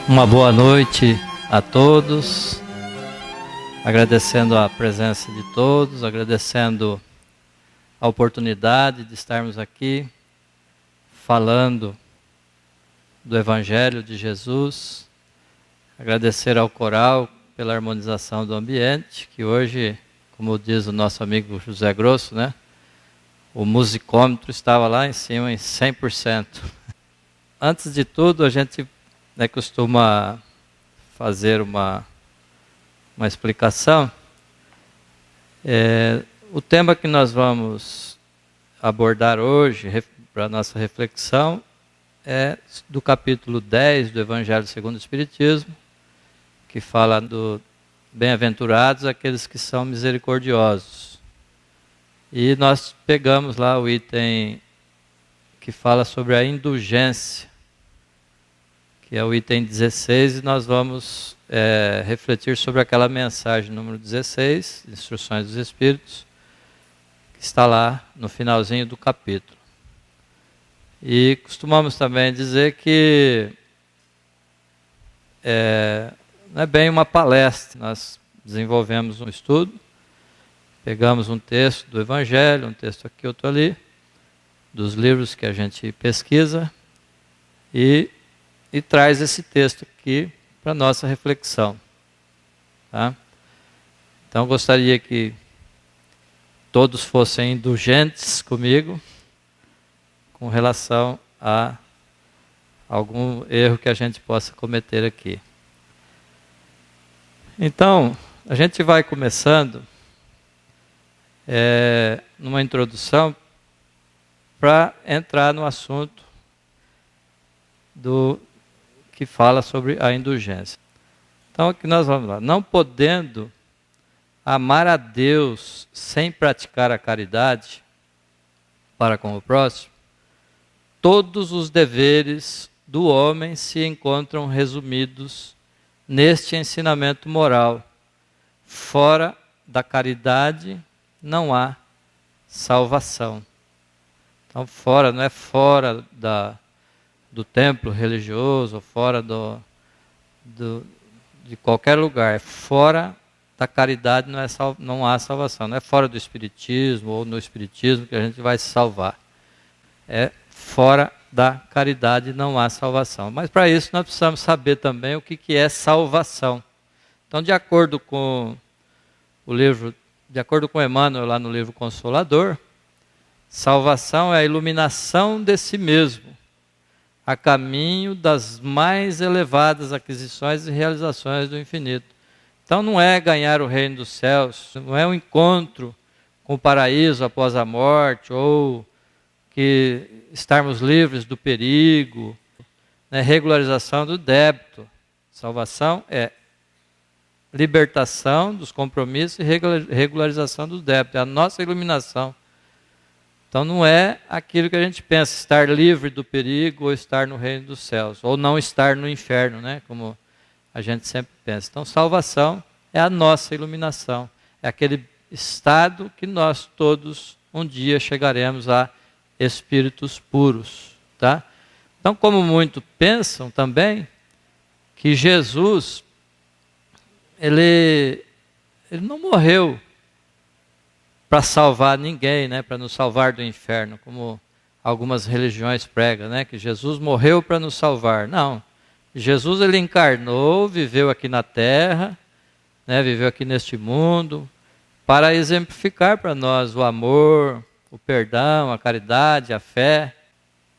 Uma boa noite a todos, agradecendo a presença de todos, agradecendo a oportunidade de estarmos aqui falando do Evangelho de Jesus, agradecer ao coral pela harmonização do ambiente, que hoje, como diz o nosso amigo José Grosso, né, o musicômetro estava lá em cima em 100%. Antes de tudo, a gente costuma fazer uma explicação. O tema que nós vamos abordar hoje, para a nossa reflexão, é do capítulo 10 do Evangelho segundo o Espiritismo, que fala do bem-aventurados aqueles que são misericordiosos. E nós pegamos lá o item que fala sobre a indulgência, que é o item 16, e nós vamos refletir sobre aquela mensagem número 16, Instruções dos Espíritos, que está lá no finalzinho do capítulo. E costumamos também dizer que não é bem uma palestra, nós desenvolvemos um estudo, pegamos um texto do Evangelho, um texto aqui, outro ali, dos livros que a gente pesquisa, e traz esse texto aqui para a nossa reflexão. Tá? Então gostaria que todos fossem indulgentes comigo com relação a algum erro que a gente possa cometer aqui. Então, a gente vai começando numa introdução para entrar no assunto que fala sobre a indulgência. Então aqui nós vamos lá. Não podendo amar a Deus sem praticar a caridade para com o próximo, todos os deveres do homem se encontram resumidos neste ensinamento moral. Fora da caridade não há salvação. Então fora, não é fora do templo religioso, fora de qualquer lugar, fora da caridade não há salvação. Não é fora do espiritismo ou no espiritismo que a gente vai se salvar. É fora da caridade não há salvação. Mas para isso nós precisamos saber também o que é salvação. Então, de acordo com o livro, de acordo com Emmanuel lá no livro Consolador, salvação é a iluminação de si mesmo, a caminho das mais elevadas aquisições e realizações do infinito. Então não é ganhar o reino dos céus, não é um encontro com o paraíso após a morte, ou que estarmos livres do perigo, né? Regularização do débito. Salvação é libertação dos compromissos e regularização do débito, é a nossa iluminação. Então não é aquilo que a gente pensa, estar livre do perigo ou estar no reino dos céus, ou não estar no inferno, né? Como a gente sempre pensa. Então salvação é a nossa iluminação, é aquele estado que nós todos um dia chegaremos a espíritos puros. Tá? Então, como muitos pensam também, que Jesus, ele não morreu para salvar ninguém, né, para nos salvar do inferno, como algumas religiões pregam, né, que Jesus morreu para nos salvar. Não, Jesus ele encarnou, viveu aqui na terra, né, viveu aqui neste mundo, para exemplificar para nós o amor, o perdão, a caridade, a fé,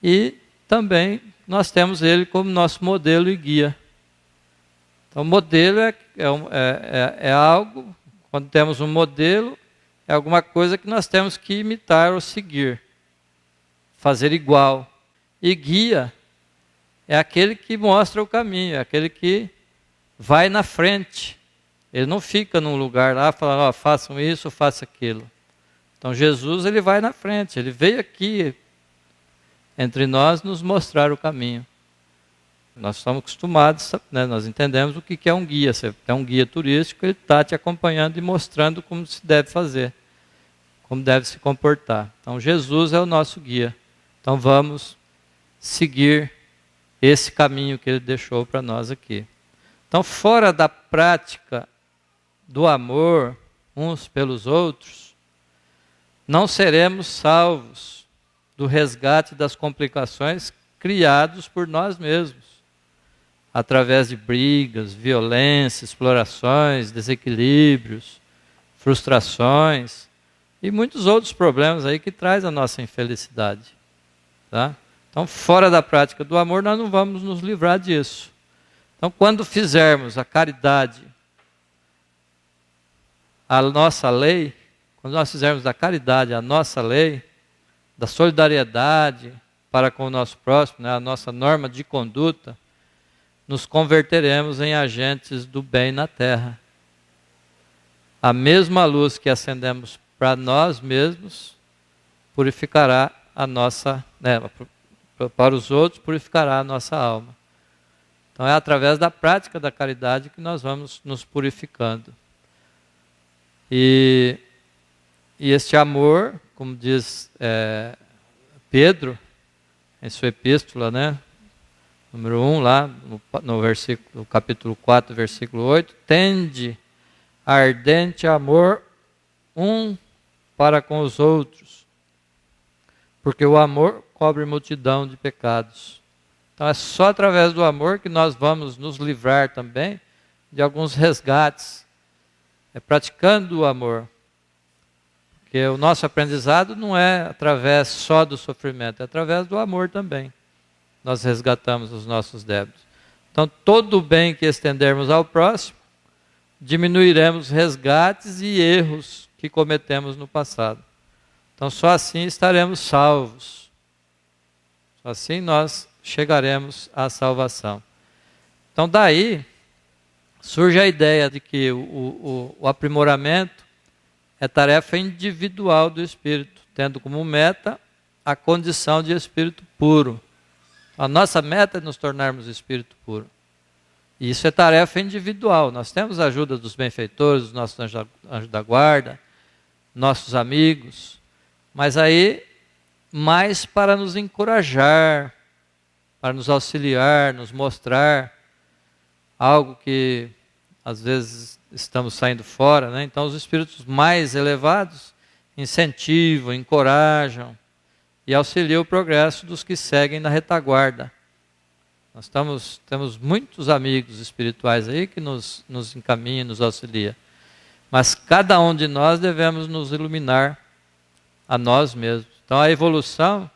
e também nós temos ele como nosso modelo e guia. Então, modelo é algo, quando temos um modelo, é alguma coisa que nós temos que imitar ou seguir, fazer igual. E guia é aquele que mostra o caminho, é aquele que vai na frente. Ele não fica num lugar lá falando, façam isso, façam aquilo. Então Jesus ele vai na frente, ele veio aqui entre nós nos mostrar o caminho. Nós estamos acostumados, né, nós entendemos o que é um guia. Você tem um guia turístico, ele está te acompanhando e mostrando como se deve fazer, como deve se comportar. Então Jesus é o nosso guia. Então vamos seguir esse caminho que ele deixou para nós aqui. Então, fora da prática do amor uns pelos outros, não seremos salvos do resgate das complicações criados por nós mesmos, através de brigas, violência, explorações, desequilíbrios, frustrações e muitos outros problemas aí que traz a nossa infelicidade. Tá? Então, fora da prática do amor, nós não vamos nos livrar disso. Então, quando fizermos a caridade a nossa lei, quando nós fizermos da caridade a nossa lei, da solidariedade para com o nosso próximo, né, a nossa norma de conduta, nos converteremos em agentes do bem na terra. A mesma luz que acendemos para nós mesmos purificará a nossa, né, para os outros purificará a nossa alma. Então é através da prática da caridade que nós vamos nos purificando. E este amor, como diz Pedro, em sua epístola, né, número 1, lá no capítulo 4, versículo 8, tende ardente amor um para com os outros, porque o amor cobre multidão de pecados. Então é só através do amor que nós vamos nos livrar também de alguns resgates. É praticando o amor. Porque o nosso aprendizado não é através só do sofrimento, é através do amor também. Nós resgatamos os nossos débitos. Então, todo o bem que estendermos ao próximo, diminuiremos resgates e erros que cometemos no passado. Então, só assim estaremos salvos. Só assim nós chegaremos à salvação. Então, daí surge a ideia de que o aprimoramento é tarefa individual do espírito, tendo como meta a condição de espírito puro. A nossa meta é nos tornarmos espírito puro. E isso é tarefa individual. Nós temos a ajuda dos benfeitores, dos nossos anjos da guarda, nossos amigos, mas aí mais para nos encorajar, para nos auxiliar, nos mostrar algo que às vezes estamos saindo fora, né? Então os espíritos mais elevados incentivam, encorajam e auxiliam o progresso dos que seguem na retaguarda. Nós temos muitos amigos espirituais aí que nos encaminham, nos auxiliam. Mas cada um de nós devemos nos iluminar a nós mesmos. Então a evolução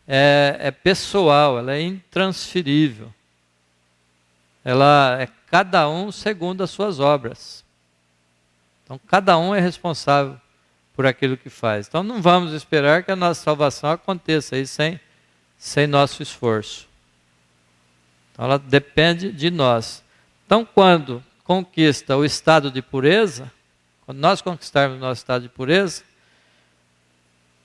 é pessoal, ela é intransferível. Ela é cada um segundo as suas obras. Então cada um é responsável por aquilo que faz. Então não vamos esperar que a nossa salvação aconteça aí sem nosso esforço. Então ela depende de nós. Então quando conquista o estado de pureza, quando nós conquistarmos o nosso estado de pureza,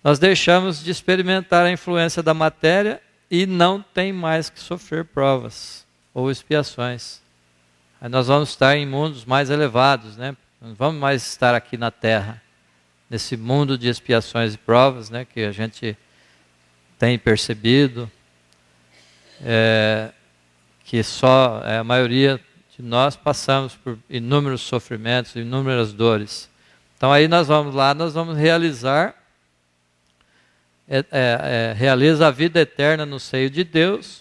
nós deixamos de experimentar a influência da matéria e não tem mais que sofrer provas ou expiações. Aí nós vamos estar em mundos mais elevados, né? Não vamos mais estar aqui na Terra, nesse mundo de expiações e provas, né? Que a gente tem percebido, que só a maioria de nós passamos por inúmeros sofrimentos, inúmeras dores. Então aí nós vamos lá, nós vamos realiza a vida eterna no seio de Deus,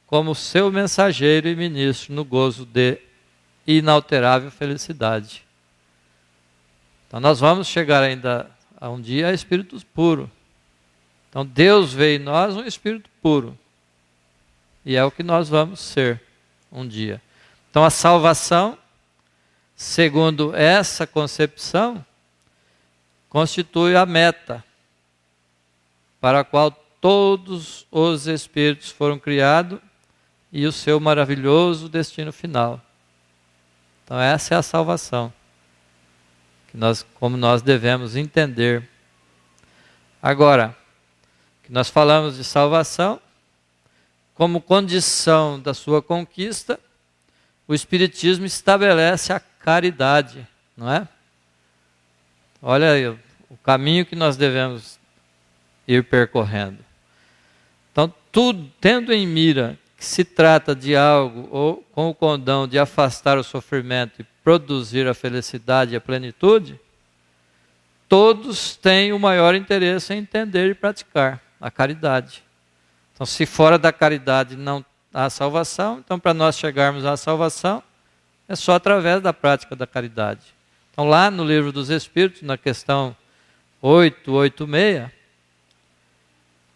como seu mensageiro e ministro no gozo de inalterável felicidade. Então nós vamos chegar ainda a um dia a espírito puro. Então Deus vê em nós um espírito puro. E é o que nós vamos ser um dia. Então a salvação, segundo essa concepção, constitui a meta para a qual todos os espíritos foram criados e o seu maravilhoso destino final. Então essa é a salvação, como nós devemos entender. Agora, que nós falamos de salvação, como condição da sua conquista, o Espiritismo estabelece a caridade, não é? Olha aí, o caminho que nós devemos ir percorrendo. Então, tudo tendo em mira que se trata de algo ou com o condão de afastar o sofrimento e produzir a felicidade e a plenitude, todos têm o maior interesse em entender e praticar a caridade. Então, se fora da caridade não há salvação, então para nós chegarmos à salvação, é só através da prática da caridade. Então, lá no Livro dos Espíritos, na questão 886,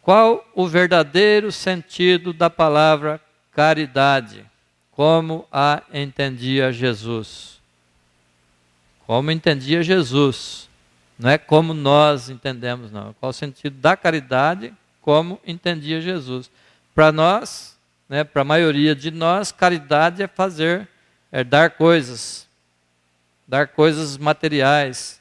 qual o verdadeiro sentido da palavra caridade? Como a entendia Jesus? Como entendia Jesus? Não é como nós entendemos, não. Qual o sentido da caridade? Como entendia Jesus? Para nós, né, para a maioria de nós, caridade é dar coisas materiais.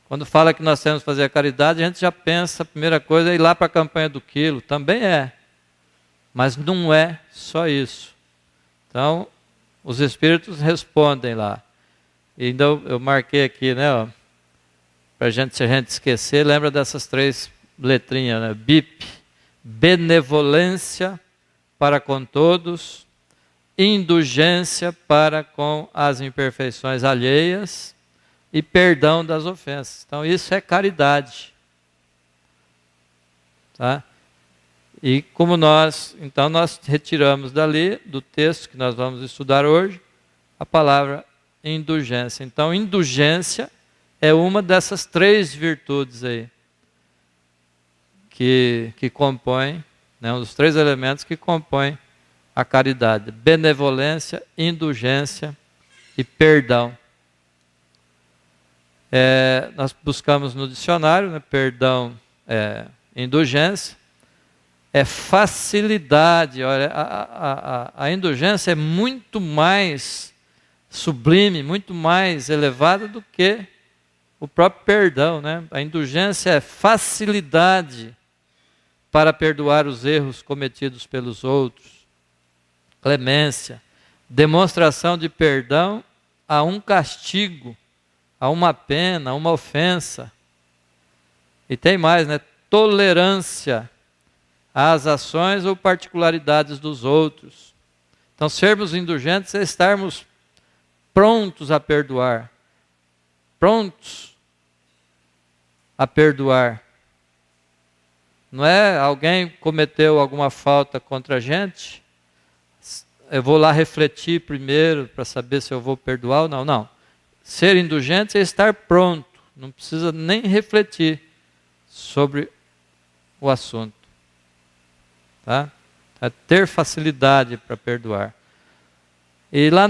Quando fala que nós temos que fazer a caridade, a gente já pensa, a primeira coisa é ir lá para a campanha do quilo. Também é, mas não é só isso. Então, os Espíritos respondem lá. E ainda eu marquei aqui, né, para se a gente esquecer, lembra dessas 3 letrinhas, né? BIP, benevolência para com todos, indulgência para com as imperfeições alheias e perdão das ofensas. Então isso é caridade. Tá? E como nós retiramos dali, do texto que nós vamos estudar hoje, a palavra indulgência. Então indulgência é uma dessas 3 virtudes aí, que compõem, né, um dos 3 elementos que compõem a caridade: benevolência, indulgência e perdão. Nós buscamos no dicionário, né, perdão, indulgência, é facilidade. Olha, a indulgência é muito mais sublime, muito mais elevada do que o próprio perdão, né? A indulgência é facilidade para perdoar os erros cometidos pelos outros. Clemência, demonstração de perdão a um castigo, a uma pena, a uma ofensa. E tem mais, né? Tolerância às ações ou particularidades dos outros. Então, sermos indulgentes é estarmos prontos a perdoar. Prontos a perdoar. Não é alguém cometeu alguma falta contra a gente, eu vou lá refletir primeiro para saber se eu vou perdoar ou não. Não. Ser indulgente é estar pronto. Não precisa nem refletir sobre o assunto. Tá? É ter facilidade para perdoar. E lá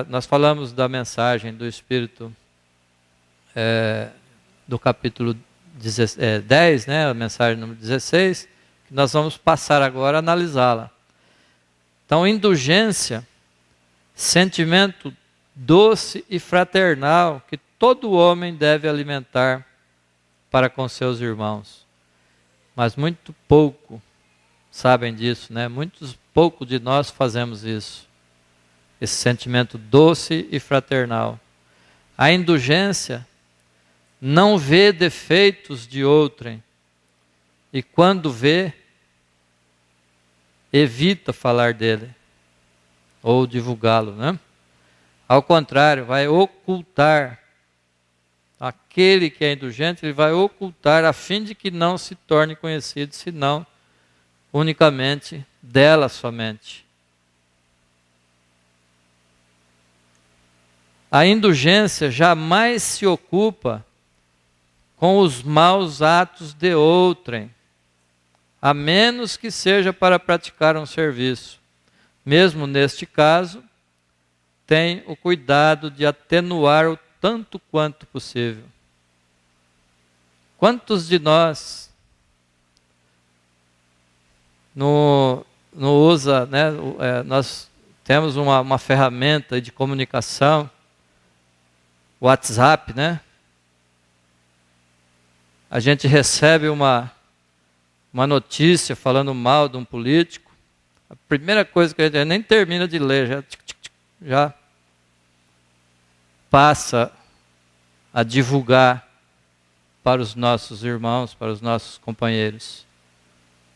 nós falamos da mensagem do Espírito do capítulo 10, né, a mensagem número 16, que nós vamos passar agora a analisá-la. Então, indulgência, sentimento doce e fraternal que todo homem deve alimentar para com seus irmãos. Mas muito pouco sabem disso, né? Pouco de nós fazemos isso. Esse sentimento doce e fraternal. A indulgência não vê defeitos de outrem e quando vê, evita falar dele ou divulgá-lo, né? Ao contrário, vai ocultar. Aquele que é indulgente, ele vai ocultar a fim de que não se torne conhecido, senão unicamente dela somente. A indulgência jamais se ocupa com os maus atos de outrem, a menos que seja para praticar um serviço. Mesmo neste caso, tem o cuidado de atenuar o tanto quanto possível. Quantos de nós não usa, né? Nós temos uma ferramenta de comunicação, WhatsApp, né? A gente recebe uma notícia falando mal de um político, a primeira coisa que a gente nem termina de ler, já passa a divulgar para os nossos irmãos, para os nossos companheiros.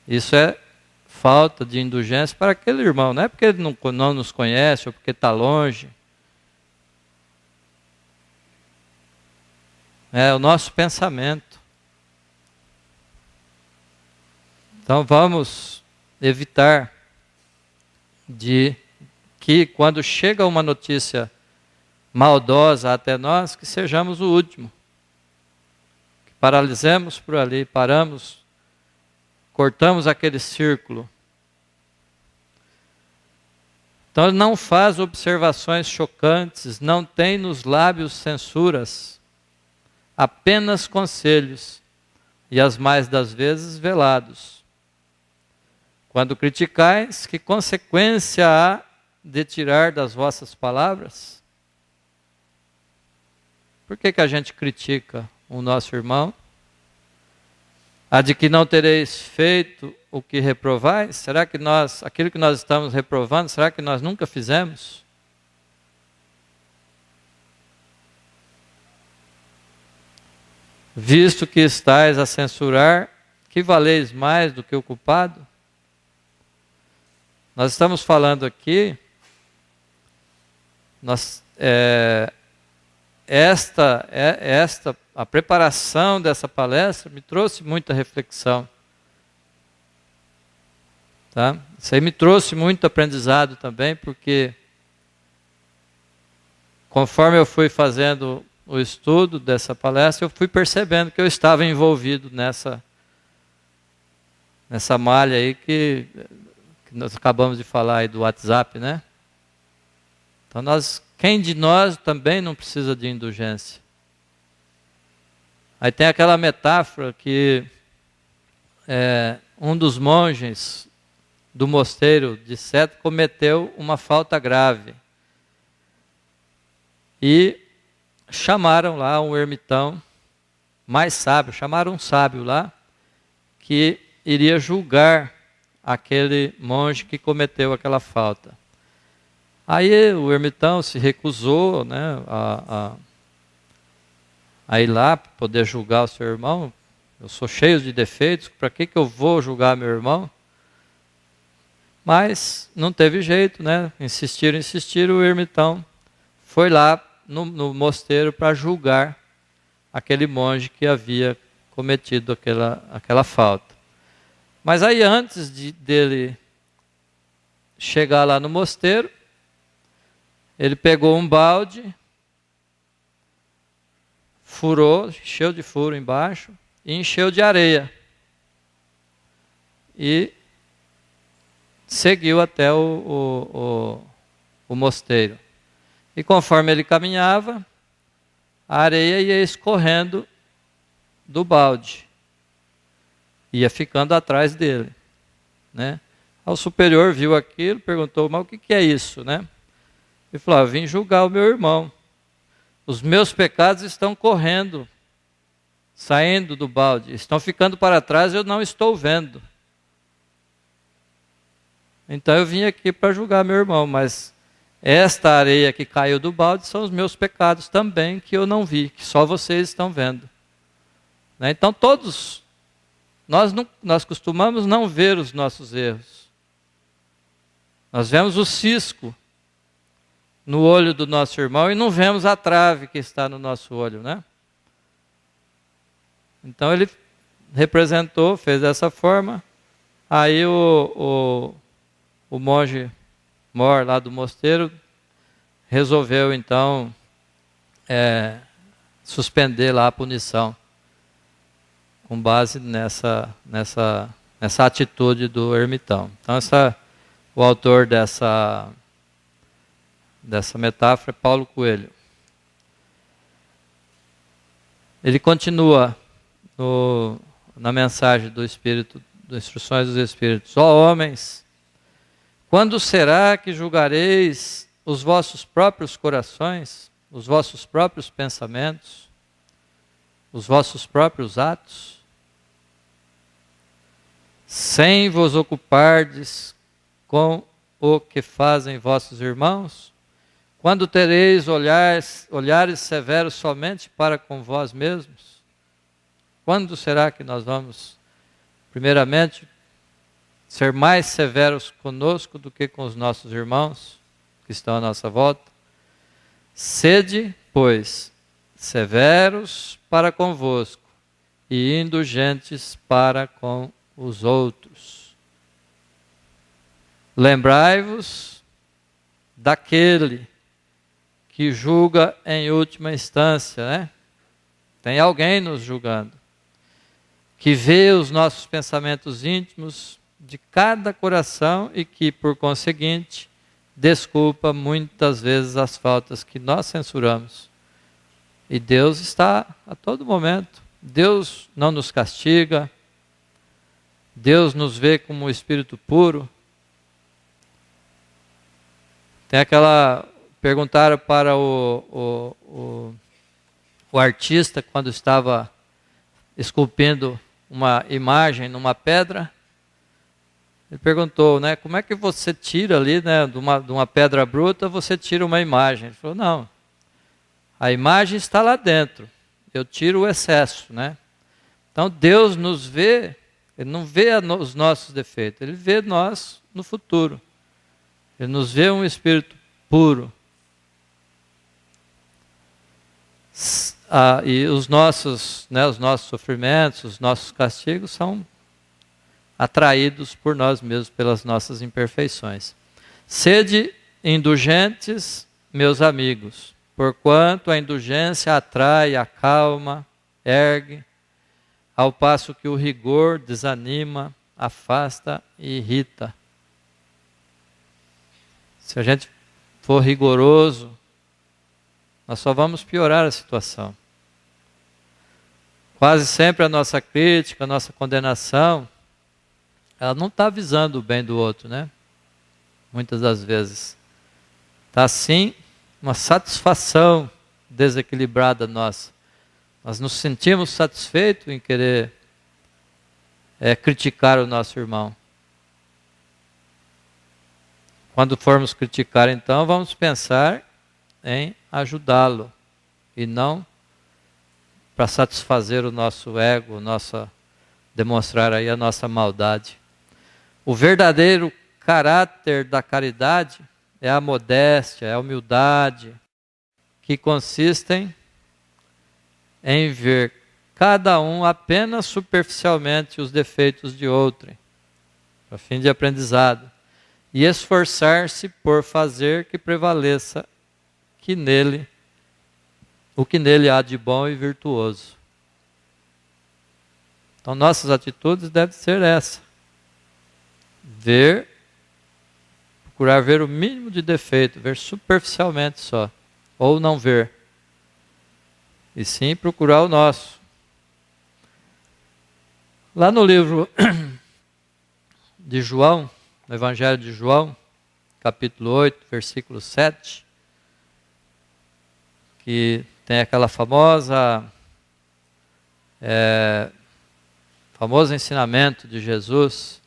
Isso é falta de indulgência para aquele irmão. Não é porque ele não nos conhece ou porque está longe. É o nosso pensamento. Então vamos evitar de que quando chega uma notícia maldosa até nós, que sejamos o último. Que paralisemos por ali, paramos, cortamos aquele círculo. Então ele não faz observações chocantes, não tem nos lábios censuras, apenas conselhos, e as mais das vezes velados. Quando criticais, que consequência há de tirar das vossas palavras? Por que a gente critica o nosso irmão? A de que não tereis feito o que reprovais? Será que aquilo que nós estamos reprovando, será que nós nunca fizemos? Visto que estais a censurar, que valeis mais do que o culpado? Nós estamos falando aqui, a preparação dessa palestra me trouxe muita reflexão. Tá? Isso aí me trouxe muito aprendizado também, porque conforme eu fui fazendo o estudo dessa palestra, eu fui percebendo que eu estava envolvido nessa malha aí que nós acabamos de falar aí do WhatsApp, né? Então quem de nós também não precisa de indulgência? Aí tem aquela metáfora que um dos monges do mosteiro de Seta cometeu uma falta grave. E chamaram lá um ermitão mais sábio, chamaram um sábio lá, que iria julgar aquele monge que cometeu aquela falta. Aí o ermitão se recusou, né, a ir lá para poder julgar o seu irmão. Eu sou cheio de defeitos, para que eu vou julgar meu irmão? Mas não teve jeito, né? Insistiram, o ermitão foi lá no mosteiro para julgar aquele monge que havia cometido aquela falta. Mas aí antes dele chegar lá no mosteiro, ele pegou um balde, furou, encheu de furo embaixo e encheu de areia. E seguiu até o mosteiro. E conforme ele caminhava, a areia ia escorrendo do balde. Ia ficando atrás dele, né? O superior viu aquilo, perguntou, mas o que é isso, né? Ele falou, vim julgar o meu irmão. Os meus pecados estão correndo, saindo do balde, estão ficando para trás, eu não estou vendo. Então eu vim aqui para julgar meu irmão, mas esta areia que caiu do balde são os meus pecados também, que eu não vi, que só vocês estão vendo. Né? Então todos... Nós costumamos não ver os nossos erros. Nós vemos o cisco no olho do nosso irmão e não vemos a trave que está no nosso olho, né? Então ele representou, fez dessa forma. Aí o monge mor lá do mosteiro resolveu então suspender lá a punição, com base nessa atitude do ermitão. Então o autor dessa metáfora é Paulo Coelho. Ele continua na mensagem do Espírito, das instruções dos Espíritos. Ó homens, quando será que julgareis os vossos próprios corações, os vossos próprios pensamentos, os vossos próprios atos? Sem vos ocupardes com o que fazem vossos irmãos? Quando tereis olhares severos somente para com vós mesmos? Quando será que nós vamos, primeiramente, ser mais severos conosco do que com os nossos irmãos que estão à nossa volta. Sede, pois, severos para convosco e indulgentes para com os outros. Lembrai-vos daquele que julga em última instância, né? Tem alguém nos julgando, que vê os nossos pensamentos íntimos de cada coração e que, por conseguinte, desculpa muitas vezes as faltas que nós censuramos. E Deus está a todo momento. Deus não nos castiga. Deus nos vê como um espírito puro. Tem aquela... Perguntaram para o artista, quando estava esculpindo uma imagem numa pedra, ele perguntou, né, como é que você tira ali, né, de uma pedra bruta, você tira uma imagem? Ele falou, não, a imagem está lá dentro, eu tiro o excesso, né? Então Deus nos vê, Ele não vê os nossos defeitos, Ele vê nós no futuro. Ele nos vê um espírito puro. E os nossos sofrimentos, os nossos castigos são atraídos por nós mesmos, pelas nossas imperfeições. Sede indulgentes, meus amigos, porquanto a indulgência atrai, acalma, ergue, ao passo que o rigor desanima, afasta e irrita. Se a gente for rigoroso, nós só vamos piorar a situação. Quase sempre a nossa crítica, a nossa condenação, ela não está visando o bem do outro, né? Muitas das vezes. Está sim uma satisfação desequilibrada nossa. Nós nos sentimos satisfeitos em querer criticar o nosso irmão. Quando formos criticar, então, vamos pensar em ajudá-lo e não para satisfazer o nosso ego, demonstrar aí a nossa maldade. O verdadeiro caráter da caridade é a modéstia, é a humildade, que consistem em ver cada um apenas superficialmente os defeitos de outrem, para fim de aprendizado, e esforçar-se por fazer que prevaleça o que nele há de bom e virtuoso. Então nossas atitudes devem ser essa. Procurar ver o mínimo de defeito, ver superficialmente só, ou não ver. E sim procurar o nosso. Lá no livro de João, no Evangelho de João, capítulo 8, versículo 7, que tem aquela famoso ensinamento de Jesus: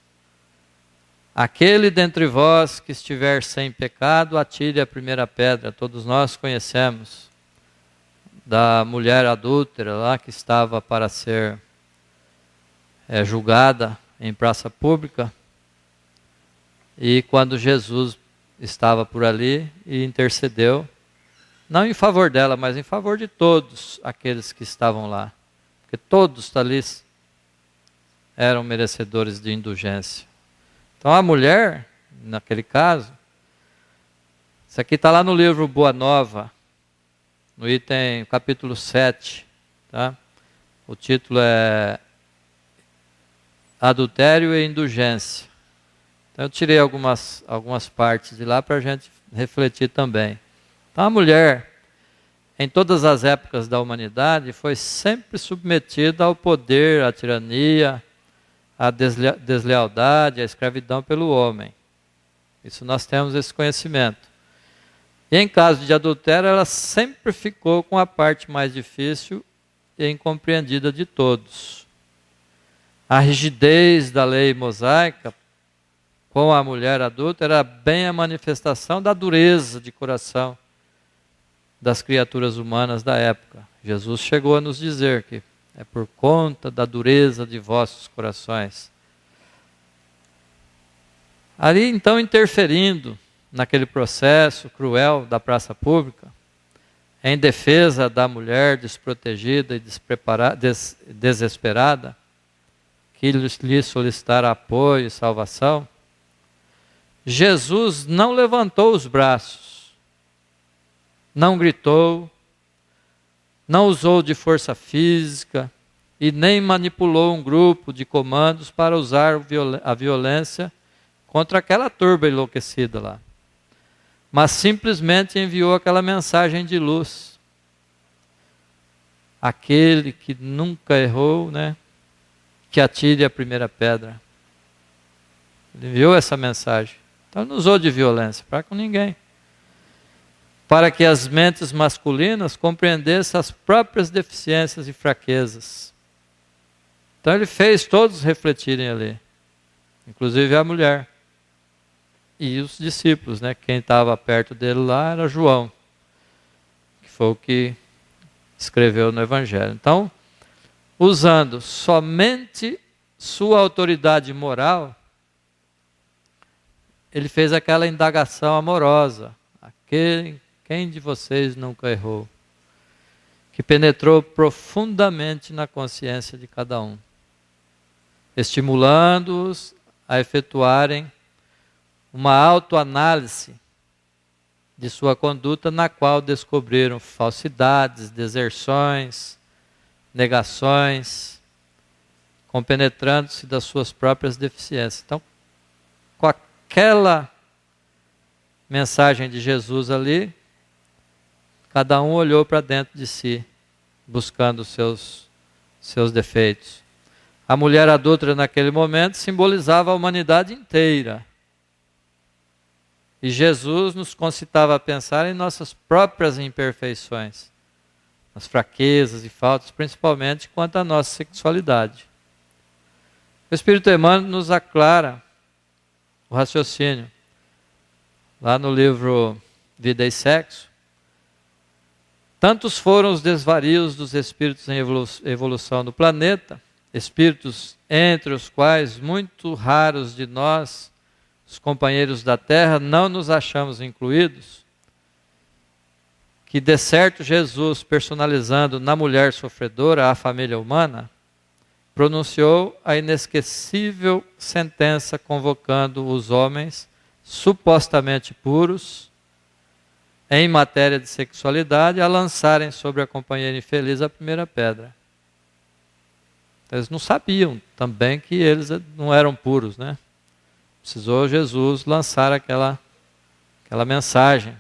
aquele dentre vós que estiver sem pecado, atire a primeira pedra. Todos nós conhecemos da mulher adúltera lá que estava para ser julgada em praça pública, e quando Jesus estava por ali e intercedeu, não em favor dela, mas em favor de todos aqueles que estavam lá, porque todos ali eram merecedores de indulgência. Então a mulher, naquele caso, isso aqui está lá no livro Boa Nova, no item capítulo 7, tá? O título é Adultério e Indulgência. Então eu tirei algumas partes de lá para a gente refletir também. Então a mulher, em todas as épocas da humanidade, foi sempre submetida ao poder, à tirania, à deslealdade, à escravidão pelo homem. Isso nós temos esse conhecimento. E em caso de adultério, ela sempre ficou com a parte mais difícil e incompreendida de todos. A rigidez da lei mosaica com a mulher adulta era bem a manifestação da dureza de coração das criaturas humanas da época. Jesus chegou a nos dizer que é por conta da dureza de vossos corações. Ali então interferindo naquele processo cruel da praça pública, em defesa da mulher desprotegida e desesperada, que lhe solicitara apoio e salvação, Jesus não levantou os braços, não gritou, não usou de força física e nem manipulou um grupo de comandos para usar a violência contra aquela turba enlouquecida lá. Mas simplesmente enviou aquela mensagem de luz. Aquele que nunca errou, né, que atire a primeira pedra. Ele enviou essa mensagem. Então não usou de violência para com ninguém. Para que as mentes masculinas compreendessem as próprias deficiências e fraquezas. Então ele fez todos refletirem ali. Inclusive a mulher. E os discípulos, né? Quem estava perto dele lá era João, que foi o que escreveu no Evangelho. Então, usando somente sua autoridade moral, ele fez aquela indagação amorosa. Quem de vocês nunca errou? Que penetrou profundamente na consciência de cada um, estimulando-os a efetuarem uma autoanálise de sua conduta, na qual descobriram falsidades, deserções, negações, compenetrando-se das suas próprias deficiências. Então, com aquela mensagem de Jesus ali, cada um olhou para dentro de si, buscando os seus defeitos. A mulher adúltera naquele momento simbolizava a humanidade inteira. E Jesus nos concitava a pensar em nossas próprias imperfeições, as fraquezas e faltas, principalmente quanto à nossa sexualidade. O Espírito Emmanuel nos aclara o raciocínio. Lá no livro Vida e Sexo, tantos foram os desvarios dos espíritos em evolução do planeta, espíritos entre os quais muito raros de nós, os companheiros da Terra, não nos achamos incluídos, que de certo Jesus, personalizando na mulher sofredora a família humana, pronunciou a inesquecível sentença convocando os homens supostamente puros, em matéria de sexualidade, a lançarem sobre a companheira infeliz a primeira pedra. Eles não sabiam também que eles não eram puros, né? Precisou Jesus lançar aquela mensagem.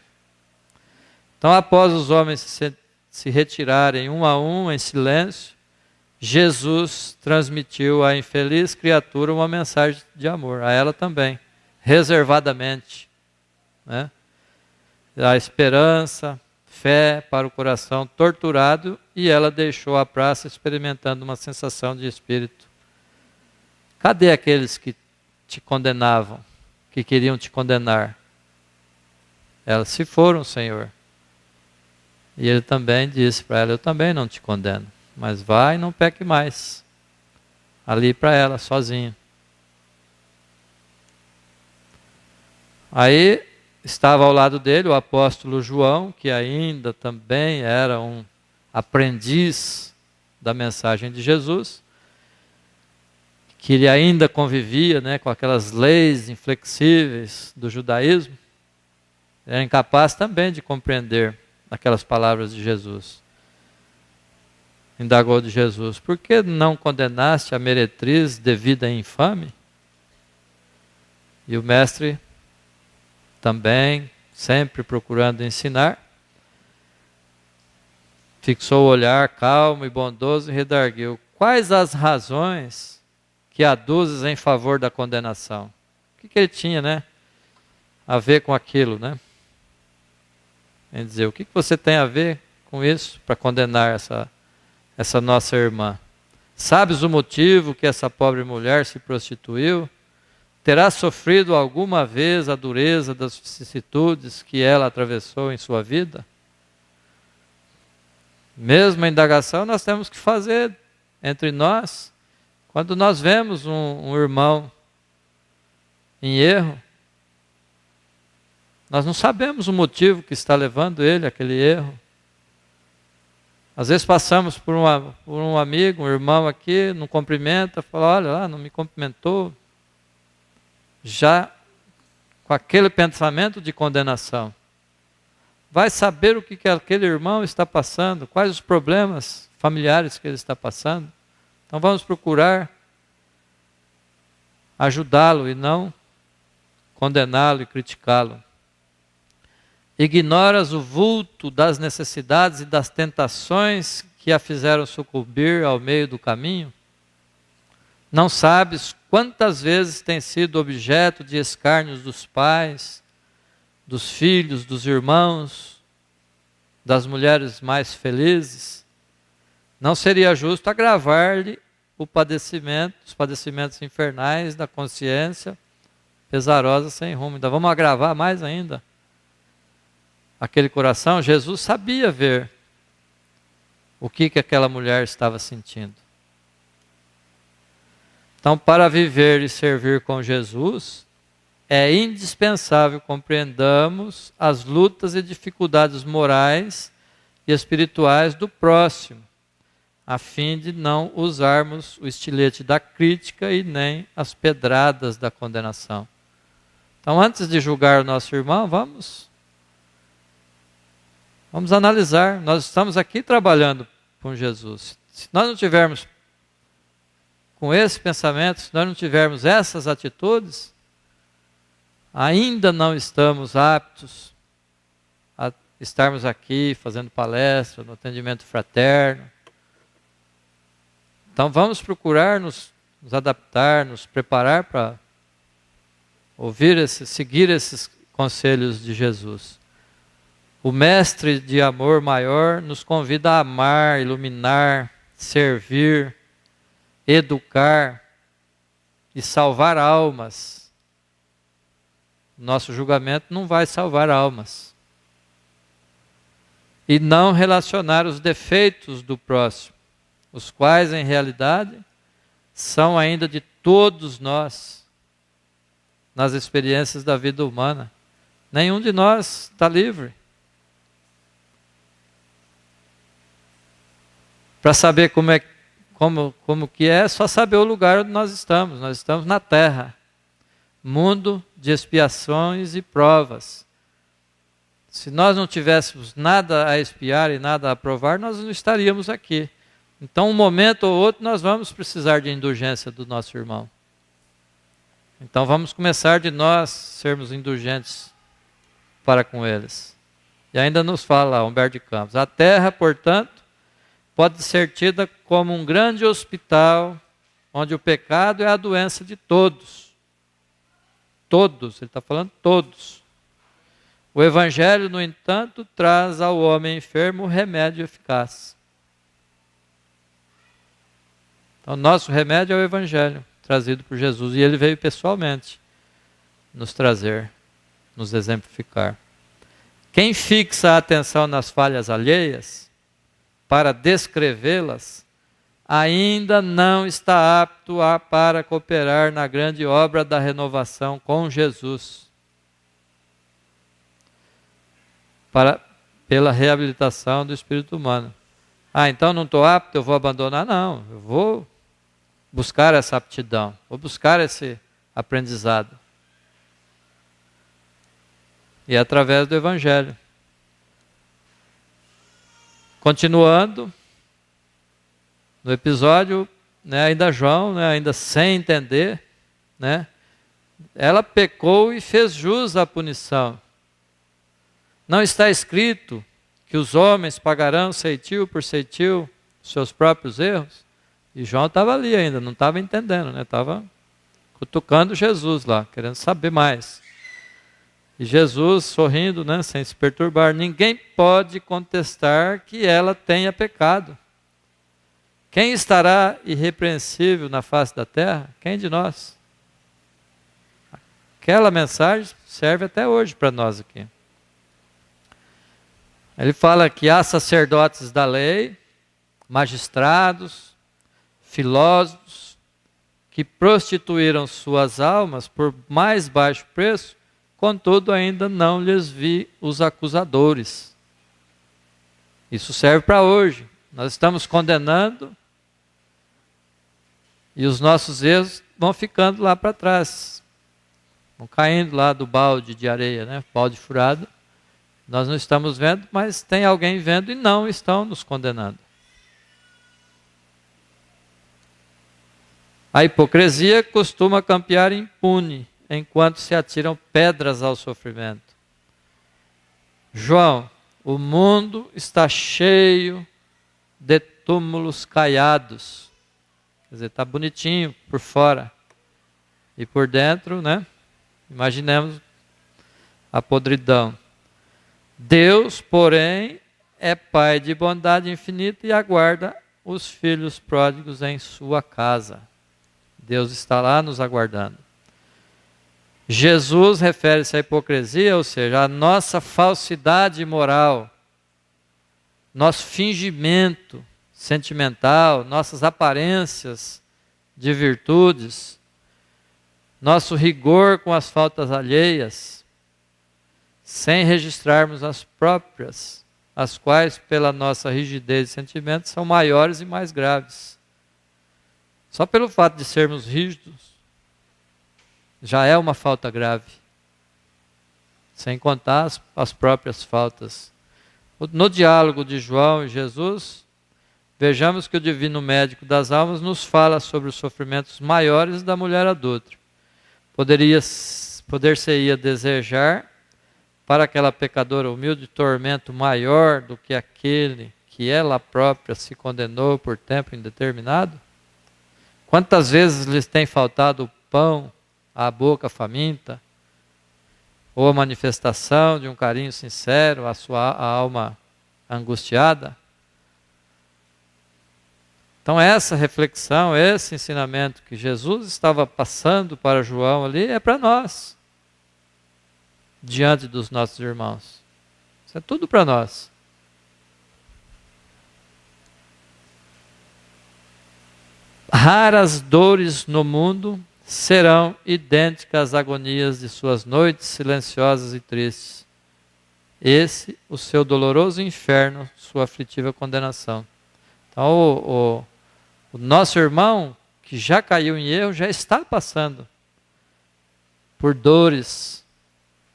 Então, após os homens se retirarem um a um em silêncio, Jesus transmitiu à infeliz criatura uma mensagem de amor, a ela também, reservadamente, né? A esperança, fé para o coração torturado, e ela deixou a praça experimentando uma sensação de espírito. Cadê aqueles que te condenavam, que queriam te condenar? Elas se foram, Senhor. E ele também disse para ela: eu também não te condeno, mas vai e não peque mais. Ali para ela, sozinha. Aí estava ao lado dele o apóstolo João, que ainda também era um aprendiz da mensagem de Jesus, que ele ainda convivia, né, com aquelas leis inflexíveis do judaísmo. Era incapaz também de compreender aquelas palavras de Jesus. Indagou de Jesus: por que não condenaste a meretriz devida a infame? E o mestre também, sempre procurando ensinar, fixou o olhar calmo e bondoso e redarguiu: quais as razões que aduzes em favor da condenação? O que ele tinha, né, a ver com aquilo, né? Quer dizer, o que você tem a ver com isso para condenar essa nossa irmã? Sabes o motivo que essa pobre mulher se prostituiu? Terá sofrido alguma vez a dureza das vicissitudes que ela atravessou em sua vida? Mesmo a indagação nós temos que fazer entre nós. Quando nós vemos um irmão em erro, Nós não sabemos o motivo que está levando ele àquele erro. Às vezes passamos por um amigo, um irmão aqui, não cumprimenta, fala, olha lá, não me cumprimentou. Já com aquele pensamento de condenação. Vai saber o que aquele irmão está passando, quais os problemas familiares que ele está passando. Então vamos procurar ajudá-lo e não condená-lo e criticá-lo. Ignoras o vulto das necessidades e das tentações que a fizeram sucumbir ao meio do caminho? Não sabes quantas vezes tem sido objeto de escárnios dos pais, dos filhos, dos irmãos, das mulheres mais felizes? Não seria justo agravar-lhe os padecimentos infernais da consciência pesarosa sem rumo. Ainda vamos agravar mais ainda aquele coração. Jesus sabia ver o que aquela mulher estava sentindo. Então, para viver e servir com Jesus, é indispensável compreendamos as lutas e dificuldades morais e espirituais do próximo, a fim de não usarmos o estilete da crítica e nem as pedradas da condenação. Então, antes de julgar o nosso irmão, vamos analisar. Nós estamos aqui trabalhando com Jesus. Se nós não tivermos com esse pensamento, se nós não tivermos essas atitudes, ainda não estamos aptos a estarmos aqui fazendo palestra, no atendimento fraterno. Então vamos procurar nos adaptar, nos preparar para seguir esses conselhos de Jesus. O mestre de amor maior nos convida a amar, iluminar, servir, educar e salvar almas. Nosso julgamento não vai salvar almas. E não relacionar os defeitos do próximo, os quais em realidade são ainda de todos nós, nas experiências da vida humana. Nenhum de nós está livre. Para saber como que é só saber o lugar onde nós estamos. Nós estamos na terra, mundo de expiações e provas. Se nós não tivéssemos nada a expiar e nada a provar, nós não estaríamos aqui. Então, um momento ou outro, nós vamos precisar de indulgência do nosso irmão. Então, vamos começar de nós sermos indulgentes para com eles. E ainda nos fala Humberto de Campos: a terra, portanto, pode ser tida como um grande hospital, onde o pecado é a doença de todos. Todos, ele está falando todos. O Evangelho, no entanto, traz ao homem enfermo o remédio eficaz. Então, nosso remédio é o Evangelho, trazido por Jesus. E ele veio pessoalmente nos trazer, nos exemplificar. Quem fixa a atenção nas falhas alheias, para descrevê-las, ainda não está apto para cooperar na grande obra da renovação com Jesus, pela reabilitação do espírito humano. Então não estou apto, eu vou abandonar? Não, eu vou buscar essa aptidão, vou buscar esse aprendizado. E é através do Evangelho. Continuando, no episódio, ainda João, ainda sem entender, ela pecou e fez jus à punição. Não está escrito que os homens pagarão ceitil por ceitil seus próprios erros? E João estava ali ainda, não estava entendendo, estava cutucando Jesus lá, querendo saber mais. E Jesus, sorrindo, sem se perturbar: ninguém pode contestar que ela tenha pecado. Quem estará irrepreensível na face da terra? Quem de nós? Aquela mensagem serve até hoje para nós aqui. Ele fala que há sacerdotes da lei, magistrados, filósofos, que prostituíram suas almas por mais baixo preço contudo ainda não lhes vi os acusadores. Isso serve para hoje. Nós estamos condenando e os nossos erros vão ficando lá para trás. Vão caindo lá do balde de areia, né? Balde furado. Nós não estamos vendo, mas tem alguém vendo e não estão nos condenando. A hipocrisia costuma campear impune, enquanto se atiram pedras ao sofrimento. João, o mundo está cheio de túmulos caiados. Quer dizer, está bonitinho por fora. E por dentro, né? Imaginemos a podridão. Deus, porém, é Pai de bondade infinita e aguarda os filhos pródigos em sua casa. Deus está lá nos aguardando. Jesus refere-se à hipocrisia, ou seja, à nossa falsidade moral, nosso fingimento sentimental, nossas aparências de virtudes, nosso rigor com as faltas alheias, sem registrarmos as próprias, as quais, pela nossa rigidez de sentimentos, são maiores e mais graves. Só pelo fato de sermos rígidos, já é uma falta grave. Sem contar as próprias faltas. No diálogo de João e Jesus, vejamos que o divino médico das almas nos fala sobre os sofrimentos maiores da mulher adulta. Poder-se-ia desejar para aquela pecadora humilde tormento maior do que aquele que ela própria se condenou por tempo indeterminado? Quantas vezes lhes tem faltado o pão à boca faminta, ou a manifestação de um carinho sincero à sua alma angustiada? Então essa reflexão, esse ensinamento que Jesus estava passando para João ali, é para nós, diante dos nossos irmãos. Isso é tudo para nós. Raras dores no mundo serão idênticas às agonias de suas noites silenciosas e tristes. Esse, o seu doloroso inferno, sua aflitiva condenação. Então, o nosso irmão, que já caiu em erro, já está passando por dores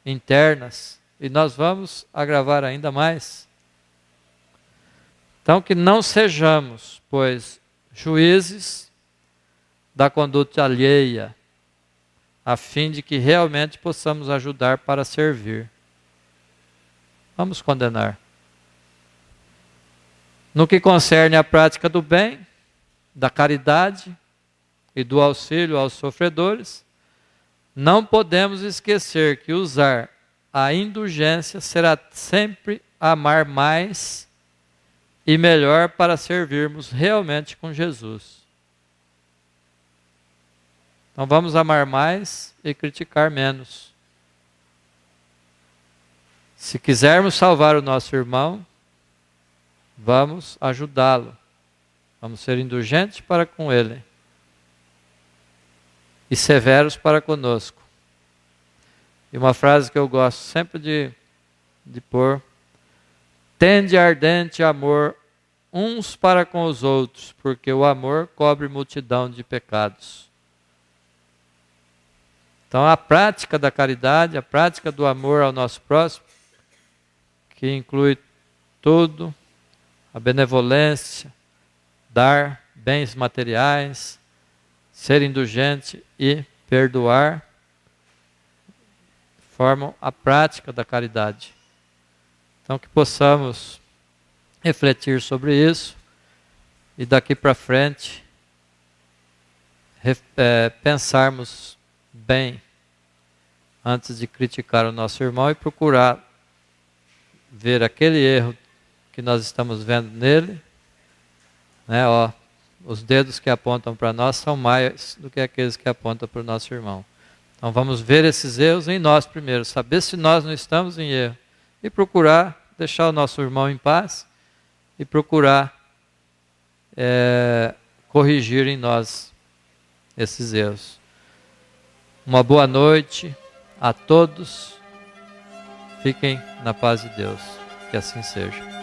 internas, e nós vamos agravar ainda mais. Então, que não sejamos, pois, juízes da conduta alheia, a fim de que realmente possamos ajudar para servir. Vamos condenar. No que concerne à prática do bem, da caridade e do auxílio aos sofredores, não podemos esquecer que usar a indulgência será sempre amar mais e melhor para servirmos realmente com Jesus. Então vamos amar mais e criticar menos. Se quisermos salvar o nosso irmão, vamos ajudá-lo. Vamos ser indulgentes para com ele e severos para conosco. E uma frase que eu gosto sempre de pôr: tende ardente amor uns para com os outros, porque o amor cobre multidão de pecados. Então a prática da caridade, a prática do amor ao nosso próximo, que inclui tudo, a benevolência, dar bens materiais, ser indulgente e perdoar, formam a prática da caridade. Então que possamos refletir sobre isso e daqui para frente pensarmos bem antes de criticar o nosso irmão e procurar ver aquele erro que nós estamos vendo nele, né? Os dedos que apontam para nós são mais do que aqueles que apontam para o nosso irmão. Então vamos ver esses erros em nós primeiro, saber se nós não estamos em erro e procurar deixar o nosso irmão em paz e procurar corrigir em nós esses erros. Uma boa noite a todos. Fiquem na paz de Deus. Que assim seja.